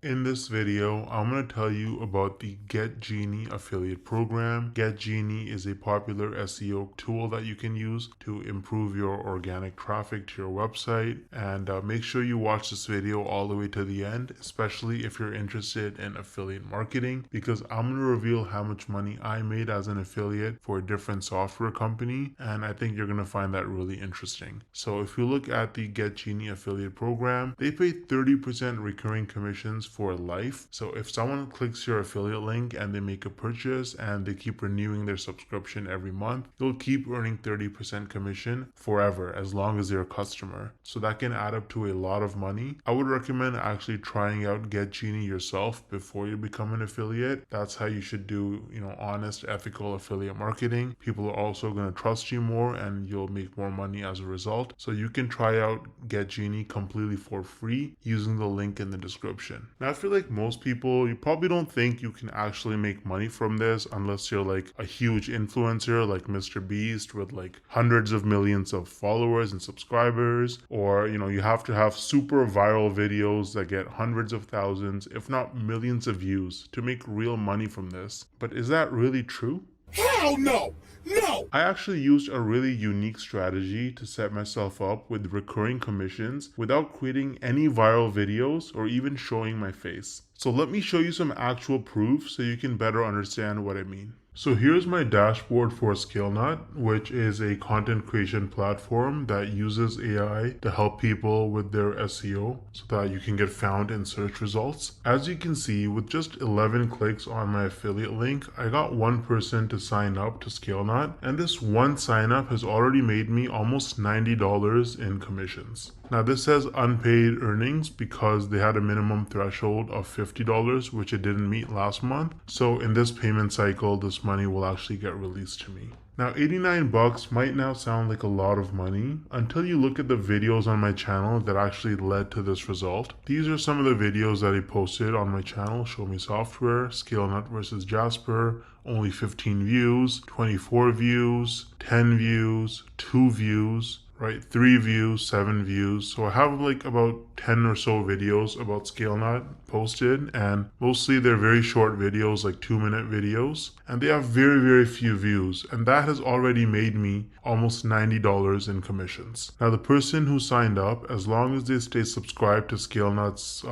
In this video, I'm going to tell you about the GetGenie affiliate program. GetGenie is a popular SEO tool that you can use to improve your organic traffic to your website. And make sure you watch this video all the way to the end, especially if you're interested in affiliate marketing, because I'm going to reveal how much money I made as an affiliate for a different software company. And I think you're going to find that really interesting. So if you look at the GetGenie affiliate program, they pay 30% recurring commissions for life. So if someone clicks your affiliate link and they make a purchase and they keep renewing their subscription every month, you'll keep earning 30% commission forever as long as they're a customer. So that can add up to a lot of money. I would recommend actually trying out GetGenie yourself before you become an affiliate. That's how you should do, honest, ethical affiliate marketing. People are also going to trust you more and you'll make more money as a result. So you can try out GetGenie completely for free using the link in the description. Now, I feel like most people, you probably don't think you can actually make money from this unless you're like a huge influencer like Mr. Beast with like hundreds of millions of followers and subscribers, or you have to have super viral videos that get hundreds of thousands, if not millions of views to make real money from this. But is that really true? Hell no! No! I actually used a really unique strategy to set myself up with recurring commissions without creating any viral videos or even showing my face. So let me show you some actual proof so you can better understand what I mean. So here's my dashboard for ScaleNut, which is a content creation platform that uses AI to help people with their SEO so that you can get found in search results. As you can see, with just 11 clicks on my affiliate link, I got one person to sign up to ScaleNut, and this one sign up has already made me almost $90 in commissions. Now this says unpaid earnings because they had a minimum threshold of $50, which it didn't meet last month. So in this payment cycle, this money will actually get released to me. Now 89 bucks might now sound like a lot of money until you look at the videos on my channel that actually led to this result. These are some of the videos that I posted on my channel: Show Me Software, ScaleNut versus Jasper, only 15 views, 24 views, 10 views, 2 views, right? 3 views, 7 views. So I have like about 10 or so videos about ScaleNut posted, and mostly they're very short videos, like 2-minute videos, and they have very, very few views, and that has already made me almost $90 in commissions. Now the person who signed up, as long as they stay subscribed to ScaleNut's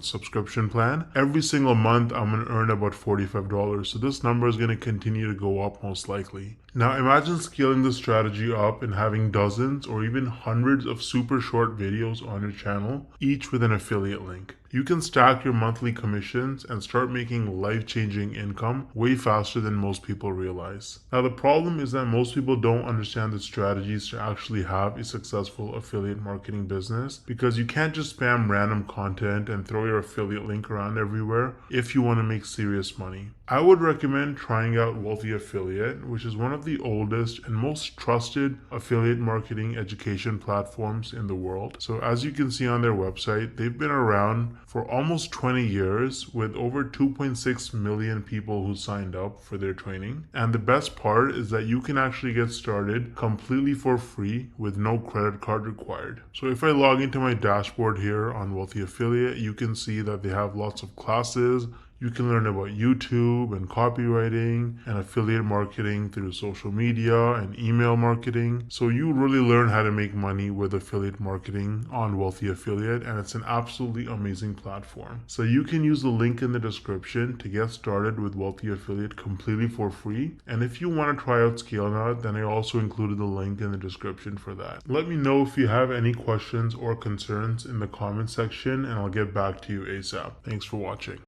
subscription plan, every single month I'm going to earn about $45. So this number is going to continue to go up most likely. Now imagine scaling this strategy up and having dozens or even hundreds of super short videos on your channel, each with an affiliate link. You can stack your monthly commissions and start making life-changing income way faster than most people realize. Now the problem is that most people don't understand the strategies to actually have a successful affiliate marketing business, because you can't just spam random content and throw your affiliate link around everywhere if you want to make serious money. I would recommend trying out Wealthy Affiliate, which is one of the oldest and most trusted affiliate marketing education platforms in the world. So as you can see on their website, they've been around for almost 20 years with over 2.6 million people who signed up for their training. And the best part is that you can actually get started completely for free with no credit card required. So if I log into my dashboard here on Wealthy Affiliate, you can see that they have lots of classes. You can learn about YouTube and copywriting and affiliate marketing through social media and email marketing. So you really learn how to make money with affiliate marketing on Wealthy Affiliate, and it's an absolutely amazing platform. So you can use the link in the description to get started with Wealthy Affiliate completely for free. And if you want to try out ScaleNut, then I also included the link in the description for that. Let me know if you have any questions or concerns in the comment section, and I'll get back to you ASAP. Thanks for watching.